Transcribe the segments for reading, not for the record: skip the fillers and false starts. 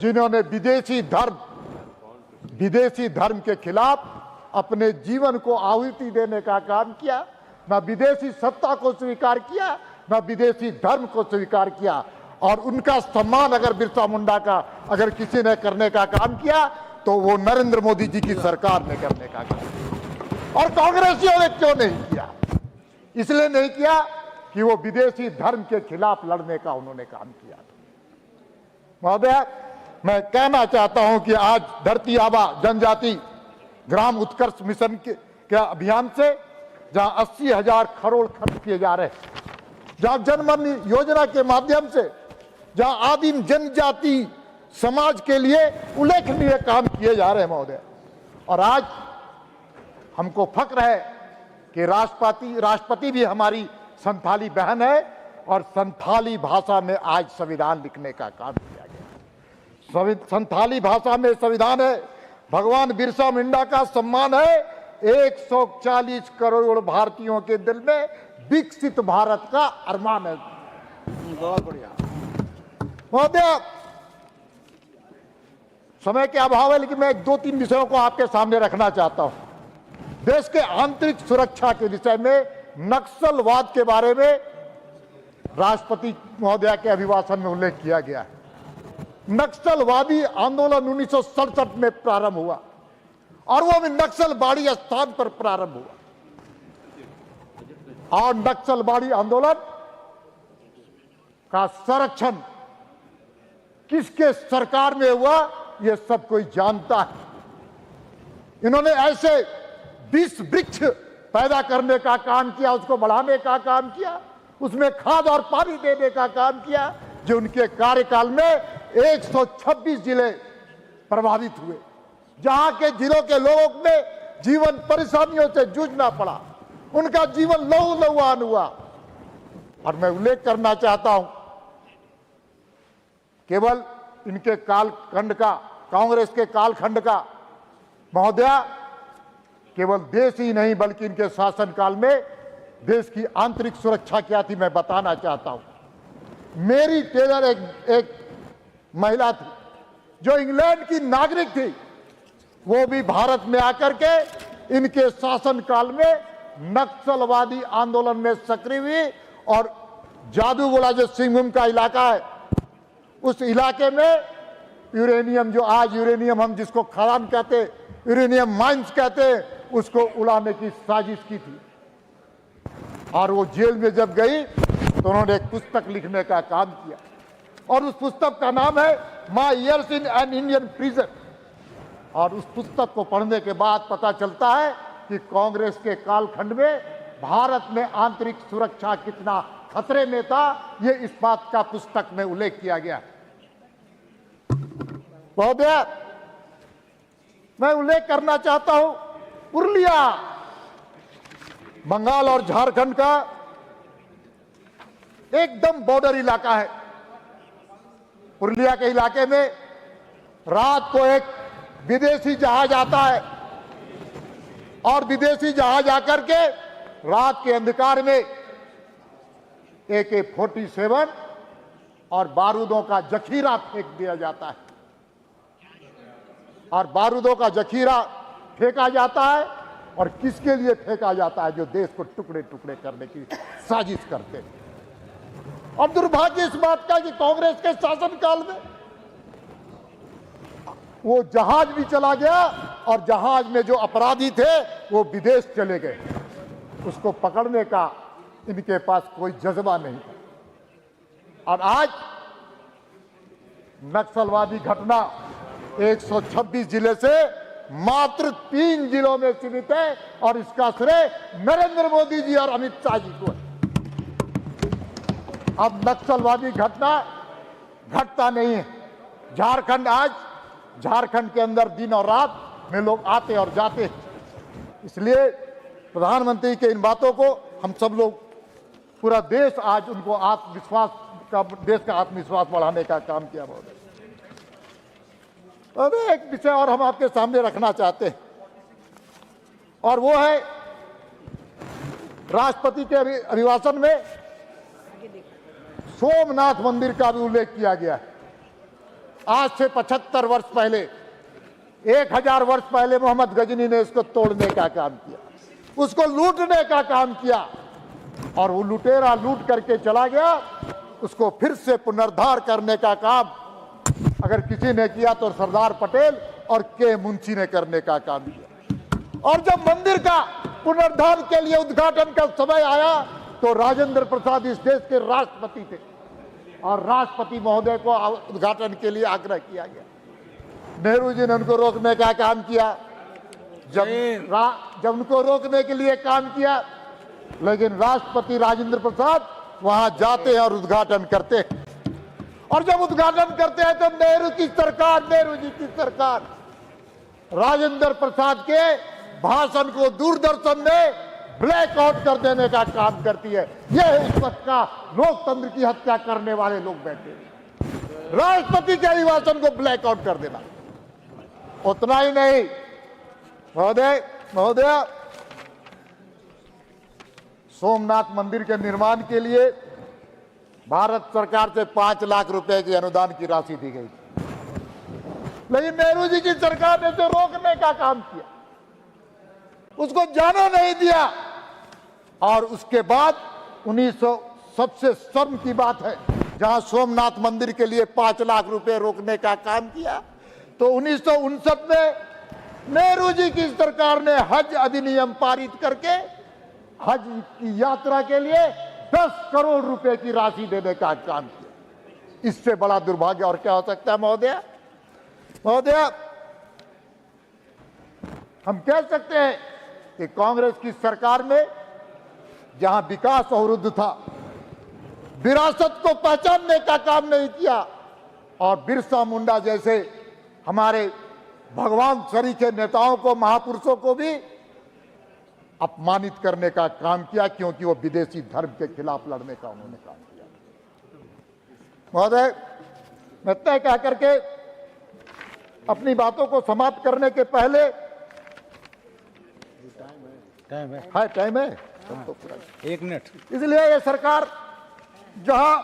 जिन्होंने विदेशी धर्म के खिलाफ अपने जीवन को आहुति देने का काम किया, न विदेशी सत्ता को स्वीकार किया, न विदेशी धर्म को स्वीकार किया। और उनका सम्मान अगर बिरसा मुंडा का अगर किसी ने करने का काम किया तो वो नरेंद्र मोदी जी की सरकार ने करने का काम किया। और कांग्रेसियों ने क्यों नहीं किया? इसलिए नहीं किया कि वो विदेशी धर्म के खिलाफ लड़ने का उन्होंने काम किया। महोदय, मैं कहना चाहता हूं कि आज धरती आबा जनजाति ग्राम उत्कर्ष मिशन के अभियान से जहां 80,000 करोड़ खर्च किए जा रहे हैं, जहां जनमन योजना के माध्यम से जहां आदिम जनजाति समाज के लिए उल्लेखनीय काम किए जा रहे हैं महोदय, और आज हमको फक्र है कि राष्ट्रपति भी हमारी संथाली बहन है और संथाली भाषा में आज संविधान लिखने का काम किया गया। संथाली भाषा में संविधान है, भगवान बिरसा मुंडा का सम्मान है, 140 करोड़ भारतीयों के दिल में विकसित भारत का अरमान है। बहुत बढ़िया महोदय, समय के अभाव है लेकिन मैं 2-3 विषयों को आपके सामने रखना चाहता हूं। देश के आंतरिक सुरक्षा के विषय में नक्सलवाद के बारे में राष्ट्रपति महोदय के अभिभाषण में उल्लेख किया गया है। नक्सलवादी आंदोलन 1967 में प्रारंभ हुआ और वो भी नक्सलबाड़ी स्थान पर प्रारंभ हुआ, और नक्सलबाड़ी आंदोलन का संरक्षण किसके सरकार में हुआ ये सब कोई जानता है। इन्होंने ऐसे 20 वृक्ष पैदा करने का काम किया, उसको बढ़ाने का काम किया, उसमें खाद और पानी देने का काम किया, जो उनके कार्यकाल में 126 जिले प्रभावित हुए, जहां के जिलों के लोगों में जीवन परेशानियों से जूझना पड़ा, उनका जीवन लहूलुहान हुआ। और मैं उल्लेख करना चाहता हूं, केवल इनके कालखंड का, कांग्रेस के कालखंड का महोदय, केवल देश ही नहीं बल्कि इनके शासनकाल में देश की आंतरिक सुरक्षा क्या थी मैं बताना चाहता हूं। मेरी टेलर एक महिला थी जो इंग्लैंड की नागरिक थी, वो भी भारत में आकर के इनके शासनकाल में नक्सलवादी आंदोलन में सक्रिय हुई, और जादूगोड़ा जो सिंहभूम का इलाका है, उस इलाके में यूरेनियम, जो आज यूरेनियम हम जिसको खदान कहते, यूरेनियम माइंस कहते, उसको उड़ाने की साजिश की थी। और वो जेल में जब गई तो उन्होंने एक पुस्तक लिखने का काम किया, और उस पुस्तक का नाम है my years in an Indian prison. और उस पुस्तक को पढ़ने के बाद पता चलता है कि कांग्रेस के कालखंड में भारत में आंतरिक सुरक्षा कितना खतरे में था, ये इस बात का पुस्तक में उल्लेख किया गया। महोदय, मैं उल्लेख करना चाहता हूं, पुरुलिया बंगाल और झारखंड का एकदम बॉर्डर इलाका है। पुरुलिया के इलाके में रात को एक विदेशी जहाज आता है, और विदेशी जहाज आकर के रात के अंधकार में AK-47 और बारूदों का जखीरा फेंक दिया जाता है, और बारूदों का जखीरा फेंका जाता है, और किसके लिए फेंका जाता है? जो देश को टुकड़े टुकड़े करने की साजिश करते हैं। और दुर्भाग्य इस बात का कि कांग्रेस के शासनकाल में वो जहाज भी चला गया, और जहाज में जो अपराधी थे वो विदेश चले गए, उसको पकड़ने का इनके पास कोई जज्बा नहीं था। और आज नक्सलवादी घटना 126 जिले से मात्र 3 जिलों में सीमित है, और इसका श्रेय नरेंद्र मोदी जी और अमित शाह जी को है। अब नक्सलवादी घटना घटता नहीं है। झारखंड के अंदर दिन और रात में लोग आते और जाते हैं। इसलिए प्रधानमंत्री के इन बातों को हम सब लोग, पूरा देश आज उनको आत्मविश्वास का, देश का आत्मविश्वास बढ़ाने का काम किया। अब एक विषय और हम आपके सामने रखना चाहते हैं, और वो है राष्ट्रपति के अभिभाषण में सोमनाथ मंदिर का भी उल्लेख किया गया है। आज से 75 वर्ष पहले, 1000 वर्ष पहले मोहम्मद गजनी ने इसको तोड़ने का काम किया, उसको लूटने का काम किया, और वो लुटेरा लूट करके चला गया। उसको फिर से पुनरुद्धार करने का काम अगर किसी ने किया तो सरदार पटेल और के मुंशी ने करने का काम किया। और जब मंदिर का पुनरुद्धार के लिए उद्घाटन का समय आया तो राजेंद्र प्रसाद इस देश के राष्ट्रपति थे, और राष्ट्रपति महोदय को उद्घाटन के लिए आग्रह किया गया। नेहरू जी ने उनको रोकने का काम किया, जब उनको रोकने के लिए काम किया, लेकिन राष्ट्रपति राजेंद्र प्रसाद वहां जाते हैं और उद्घाटन करते हैं। और जब उद्घाटन करते हैं तो नेहरू जी की सरकार राजेंद्र प्रसाद के भाषण को दूरदर्शन में ब्लैकआउट कर देने का काम करती है। यह उस वक्त का लोकतंत्र की हत्या करने वाले लोग बैठे हैं, राष्ट्रपति के अभिभाषण को ब्लैकआउट कर देना। उतना ही नहीं महोदय, सोमनाथ मंदिर के निर्माण के लिए भारत सरकार से 5 लाख रुपए की अनुदान की राशि दी गई, लेकिन नेहरू जी की सरकार ने जो रोकने का काम किया, उसको जाने नहीं दिया। और उसके बाद 1900, सबसे शर्म की बात है, जहां सोमनाथ मंदिर के लिए 5 लाख रुपए रोकने का काम किया, तो 1959 में नेहरू जी की सरकार ने हज अधिनियम पारित करके हज की यात्रा के लिए 10 करोड़ रुपए की राशि देने का काम किया। इससे बड़ा दुर्भाग्य और क्या हो सकता है महोदय? हम कह सकते हैं कि कांग्रेस की सरकार में जहां विकास अवरुद्ध था, विरासत को पहचानने का काम नहीं किया, और बिरसा मुंडा जैसे हमारे भगवान श्री के नेताओं को, महापुरुषों को भी अपमानित करने का काम किया, क्योंकि वो विदेशी धर्म के खिलाफ लड़ने का उन्होंने काम किया। महोदय, मैं तय कह करके अपनी बातों को समाप्त करने के पहले, टाइम है तो 1 मिनट, इसलिए ये सरकार जहां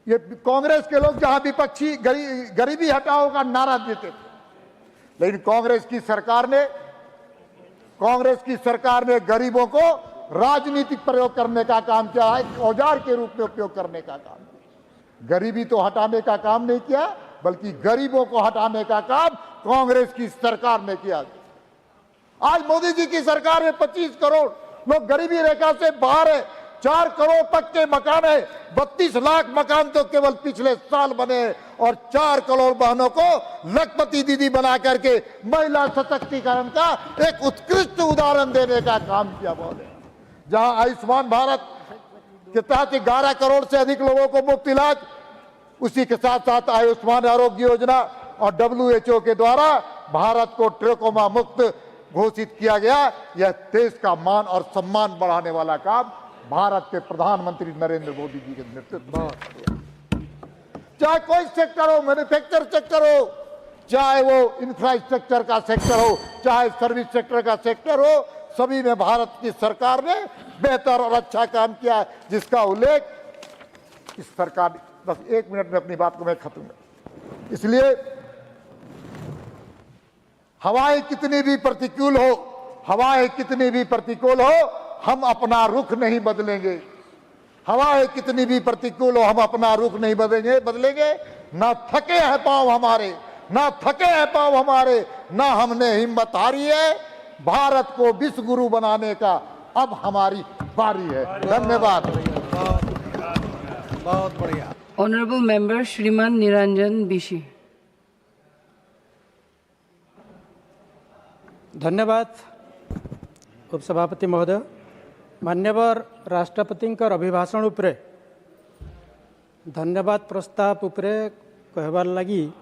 ये कांग्रेस के लोग जहां विपक्षी गरीबी हटाओ का नारा देते थे, लेकिन कांग्रेस की सरकार ने गरीबों को राजनीतिक प्रयोग करने का काम किया है, औजार के रूप में उपयोग करने का काम किया। गरीबी तो हटाने का काम नहीं किया, बल्कि गरीबों को हटाने का काम कांग्रेस की सरकार ने किया। आज मोदी जी की सरकार में 25 करोड़ लोग गरीबी रेखा से बाहर है, 4 करोड़ पक्के मकान है, 32 लाख मकान तो केवल पिछले साल बने, और 4 करोड़ बहनों को लखपति दीदी बना करके महिला सशक्तिकरण का एक उत्कृष्ट उदाहरण देने का काम किया। बोले जहां आयुष्मान भारत के तहत 11 करोड़ से अधिक लोगों को मुफ्त इलाज, उसी के साथ साथ आयुष्मान आरोग्य योजना और WHO के द्वारा भारत को ट्रेकोमा मुक्त घोषित किया गया। यह देश का मान और सम्मान बढ़ाने वाला काम भारत के प्रधानमंत्री नरेंद्र मोदी जी के नेतृत्व में। चाहे कोई सेक्टर हो, मैन्युफैक्चर सेक्टर हो, चाहे वो इंफ्रास्ट्रक्चर का सेक्टर हो, चाहे सर्विस सेक्टर का सेक्टर हो, सभी में भारत की सरकार ने बेहतर और अच्छा काम किया, जिसका उल्लेख इस सरकार। बस 1 मिनट में अपनी बात को मैं खत्म कर, इसलिए हवाएं कितनी भी प्रतिकूल हो, हम अपना रुख नहीं बदलेंगे। हवाएं कितनी भी प्रतिकूल हो, हम अपना रुख नहीं बदलेंगे। ना थके हैं पांव हमारे, ना हमने हिम्मत हारी है। भारत को विश्व गुरु बनाने का अब हमारी बारी है। धन्यवाद। बहुत बढ़िया। ऑनरेबल मेंबर श्रीमान निरंजन बिशी। धन्यवाद उपसभापति महोदय। मान्यवर राष्ट्रपतिंकर अभिभाषण उपरे धन्यवाद प्रस्ताव उपरे कहबार लगी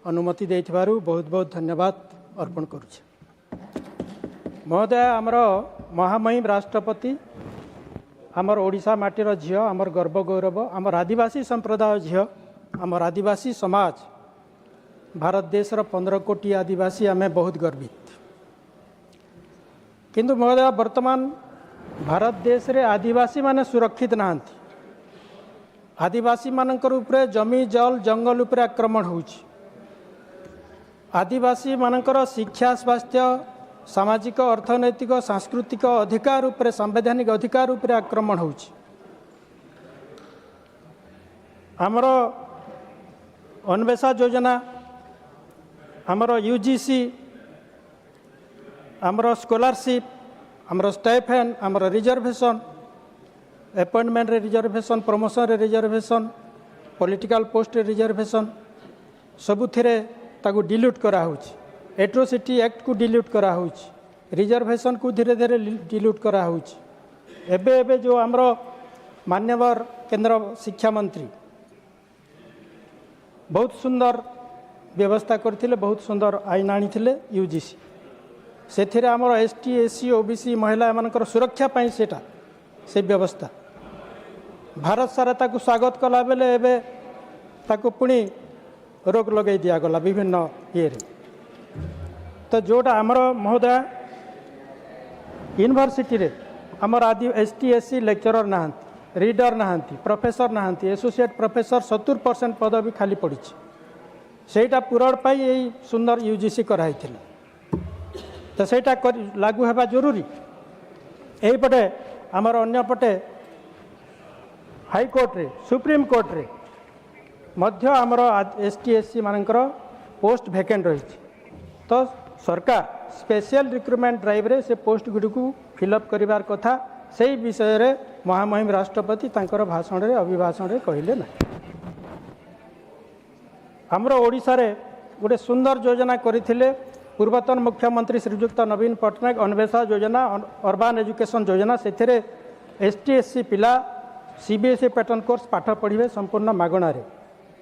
अनुमति देइथिबारु बहुत बहुत धन्यवाद अर्पण करुछे। महोदय, आमर महामहिम राष्ट्रपति आमर ओडिशा माटीर झियो, आमर गर्व गौरव, आमर आदिवासी संप्रदाय झियो, आमर आदिवासी समाज, भारत देशर 15 कोटी आदिवासी आमे बहुत गर्वित। किंतु महोदय, वर्तमान भारत देश रे आदिवासी माने सुरक्षित नहांती। आदिवासी मानकर उपरे जमी जल जंगल उपरे आक्रमण होउछि। आदिवासी मानकर शिक्षा स्वास्थ्य सामाजिक अर्थनैतिक सांस्कृतिक अधिकार उपरे संवैधानिक अधिकार उपरे आक्रमण होउछि। आमर अन्वेषा योजना आमर यूजीसी आमर स्कॉलरशिप आमर स्टाइपेंड आमर रिजर्वेशन अपॉइंटमेंट रे रिजर्वेशन प्रमोशन रे रिजर्वेशन पॉलिटिकल पोस्ट रे रिजर्वेशन सबुथिरे ताकू डिल्यूट करा होउछि। एट्रोसिटी एक्ट को डिल्यूट करा होउछि। रिजर्वेशन को धीरे धीरे डिल्यूट करा होउछि। एबे एबे जो आमर मान्यवर केंद्र शिक्षा मंत्री बहुत सुंदर व्यवस्था करथिले, बहुत सुंदर आईन आनीथिले यूजीसी से आमर एसटी एससी ओबीसी महिला एमानकर सुरक्षा पाई सेटा से व्यवस्था भारत सारा ताकू स्वागत कला बेले एबे ताकू पुणी रोक लगे दिगला विभिन्न ये तो जोटा आमर महोदय यूनिवर्सिटी रे आमर आदि एसटी एससी लेक्चरर नहांती रीडर नहांती प्रोफेसर नहांती एसोसिएट प्रोफेसर 70% पदवी खाली पड़ी सेटा पूरण पाई यही सुंदर यूजीसी कराई तो सेटा लागू हेबा जरूरी। यही पटे आमर अन्य पटे हाईकोर्ट रे सुप्रीम कोर्ट रे मध्य आमर एसटी एससी मानकर पोस्ट वैकेंट रही तो सरकार स्पेशल रिक्रुटमेंट ड्राइव रे से पोस्ट गुडी को फिलअप करिवार कथा से विषय रे महामहिम राष्ट्रपति तांकर भाषण रे अभिभाषण रे कहिले ना। आमर ओडिशा रे गोटे सुंदर योजना करथिले पूर्वतन मुख्यमंत्री श्रीयुक्त नवीन पट्टनायक अन्वेषा योजना अर्बान एजुकेशन योजना से एसटी एससी पिला सीबीएसई पैटर्न कोर्स पाठ पढ़े संपूर्ण मागणार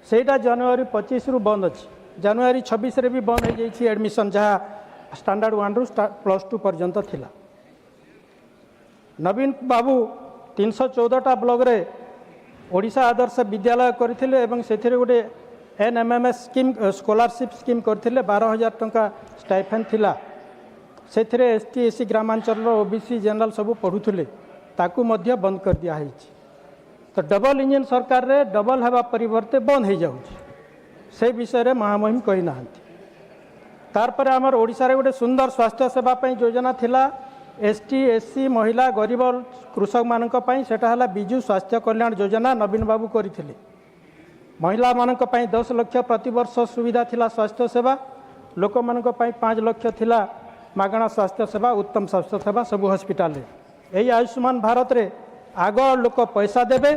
सेटा जनवरी 25 रु बंद अच्छी जनवरी 26 रे भी बंद हो जाइए एडमिशन जहाँ स्टैंडर्ड 1 रु +2 पर्यंत थिला। नवीन बाबू 314टा ब्लॉक रे ओडिशा आदर्श विद्यालय करथिले एवं सेथिरे गोटे एनएमएमएस स्कीम स्कॉलरशिप स्कीम करथिले 12,000 टंका स्टाइपेंड थिला सेथिरे एसटी एससी ग्रामांचल ओबीसी जनरल सब पढ़ुथिले ताकू मध्य बंद कर दिया है। तो डबल इंजन सरकार रे डबल हवा परिवर्ते बंद हो जाउछि से विषय रे महामहिम कही ना। तारपर आमर ओडिशा रे गोटे सुंदर स्वास्थ्य सेवा पई योजना थिला एसटी एससी महिला गरीब कृषक मानक पई सेटा हला बिजु स्वास्थ्य कल्याण योजना नवीन बाबू करथिले। महिला मानक पई 10 लाख प्रति वर्ष सुविधा थिला स्वास्थ्य सेवा लोक मानक पई 5 लाख थिला मागणा स्वास्थ्य सेवा उत्तम स्वास्थ्य सेवा सब हॉस्पिटल रे। यही आयुष्मान भारत रे आग लोक पैसा देवे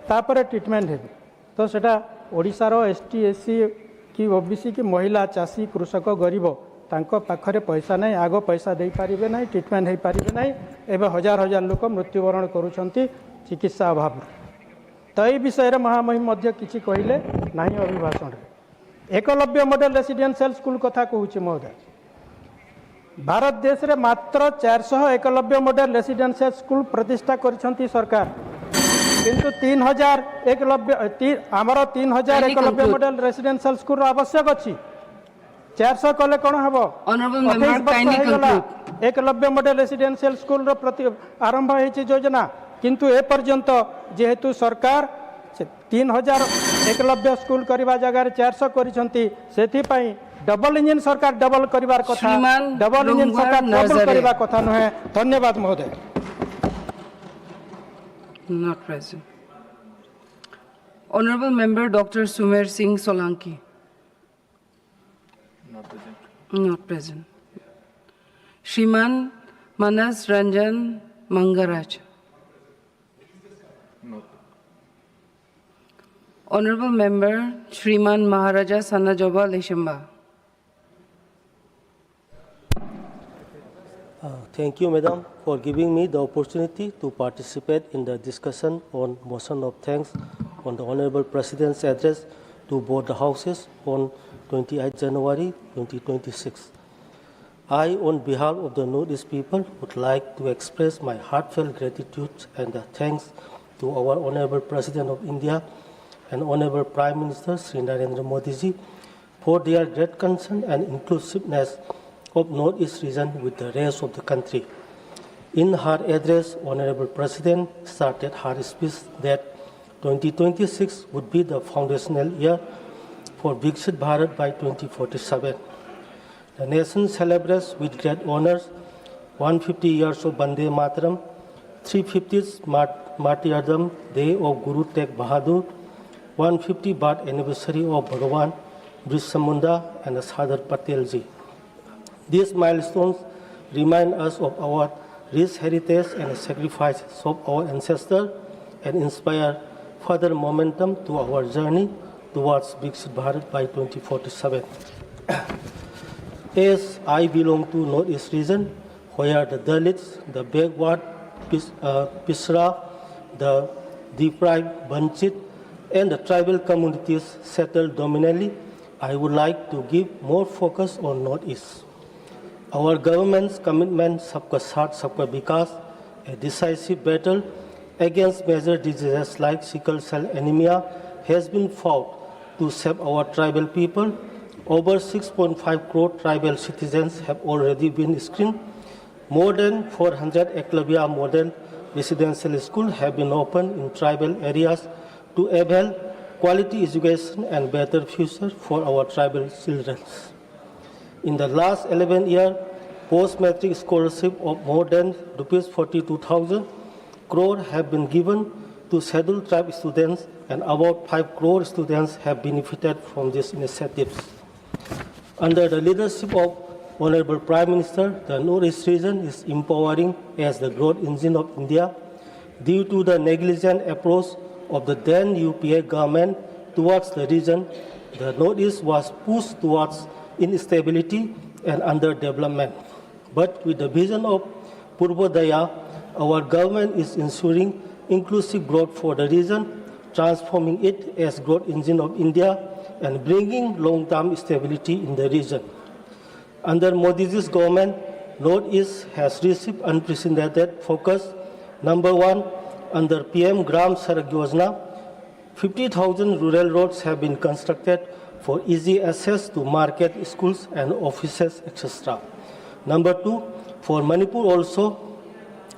तापर ट्रिटमेंट हेबे तो सेटा ओडिशार एसटी एससी कि ओबीसी कि महिला चाषी कृषक गरीब तांको पाखरे पैसा नहीं आग पैसा दे पारिबे नहीं ट्रिटमेंट हो पारिबे नहीं एवं हजार हजार लोक मृत्युवरण करुछंती चिकित्सा अभाव। तो ये विषय रे महामहिम मध्य किछि कहिले नाही अभिभाषण रे। एकलव्य मॉडल रेसिडेंशियल स्कूल कथा कहूछि महोदय भारत देश रे मात्र 400 एकलव्य मॉडल रेसिडेंशियल स्कूल प्रतिष्ठा करिसंती सरकार किंतु 3000 एकलव्य आमर 3000 एकलव्य मॉडल रेसिडेंशियल स्कूल आवश्यक अछि 400 कले कोन हबो एकलव्य मॉडल रेसिडेंशियल स्कूल रो प्रति आरंभ हेछि योजना किंतु ए पर्यंत जेहेतु सरकार 3000 एकलव्य स्कूल करबा जगह 400 करिसंती सेथि पई डबल इंजन सरकार डबल करिवार कथा डबल इंजन सरकार डबल करिवा कथा नहे। धन्यवाद महोदय। Not present. Honorable Member Dr. Sumer Singh Solanki. Not present. Not present. Shriman Manas Ranjan Mangaraj. No. Honorable Member Shriman Maharaja Sanajaba Leshamba. Thank you, Madam, for giving me the opportunity to participate in the discussion on motion of thanks on the Honorable President's address to both the Houses on 28 January 2026. I, on behalf of the Northeast people, would like to express my heartfelt gratitude and thanks to our Honorable President of India and Honorable Prime Minister Sri Narendra Modi ji for their great concern and inclusiveness of Northeast region with the rest of the country. In her address, Honorable President started her speech that 2026 would be the foundational year for Viksit Bharat by 2047. The nation celebrates with great honors 150 years of Bande Mataram, 350th Martyrdom Day of Guru Tegh Bahadur, 150 birth anniversary of Bhagwan Birsa Munda and Sardar Patel ji. These milestones remind us of our rich heritage and sacrifices of our ancestors and inspire further momentum to our journey towards Viksit Bharat by 2047. As I belong to Northeast region, where the Dalits, the backward Pisra, the deprived Vanchit, and the tribal communities settle dominantly, I would like to give more focus on Northeast. Our government's commitment, Sabka Saath, Sabka Vikas, a decisive battle against major diseases like sickle cell anemia, has been fought to save our tribal people. Over 6.5 crore tribal citizens have already been screened. More than 400 Eklavya model residential schools have been opened in tribal areas to avail quality education and better future for our tribal children. In the last 11 years, post-matric scholarship of more than Rs 42,000 crore have been given to scheduled tribe students, and about 5 crore students have benefited from these initiatives. Under the leadership of Honorable Prime Minister, the Northeast region is empowering as the growth engine of India. Due to the negligent approach of the then UPA government towards the region, the Northeast was pushed towards instability and underdevelopment. But with the vision of Purvodaya, our government is ensuring inclusive growth for the region, transforming it as growth engine of India and bringing long-term stability in the region. Under Modi's government, Northeast has received unprecedented focus. Number one, under PM Gram Sadak Yojana, 50,000 rural roads have been constructed for easy access to market, schools and offices, etc. Number two, for Manipur also,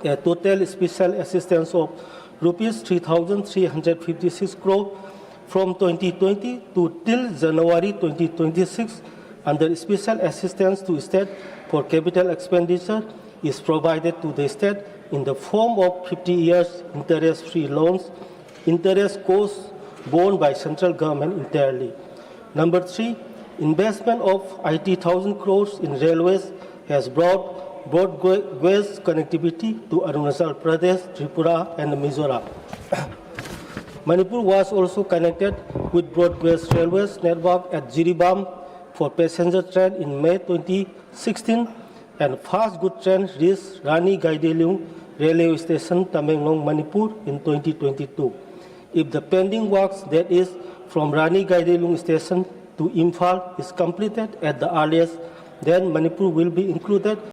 a total special assistance of Rs 3,356 crore from 2020 to till January 2026 under special assistance to state for capital expenditure is provided to the state in the form of 50 years interest-free loans, interest costs borne by central government entirely. Number three, investment of 80,000 crores in railways has brought broad-based connectivity to Arunachal Pradesh, Tripura, and Mizoram. Manipur was also connected with broad-based railways network at Jiribam for passenger train in May 2016, and fast goods train reached Rani Gaidelung Railway Station, Tamenglong, Manipur in 2022. If the pending works, that is, from Rani Gaidelung Station to Imphal is completed at the earliest, then Manipur will be included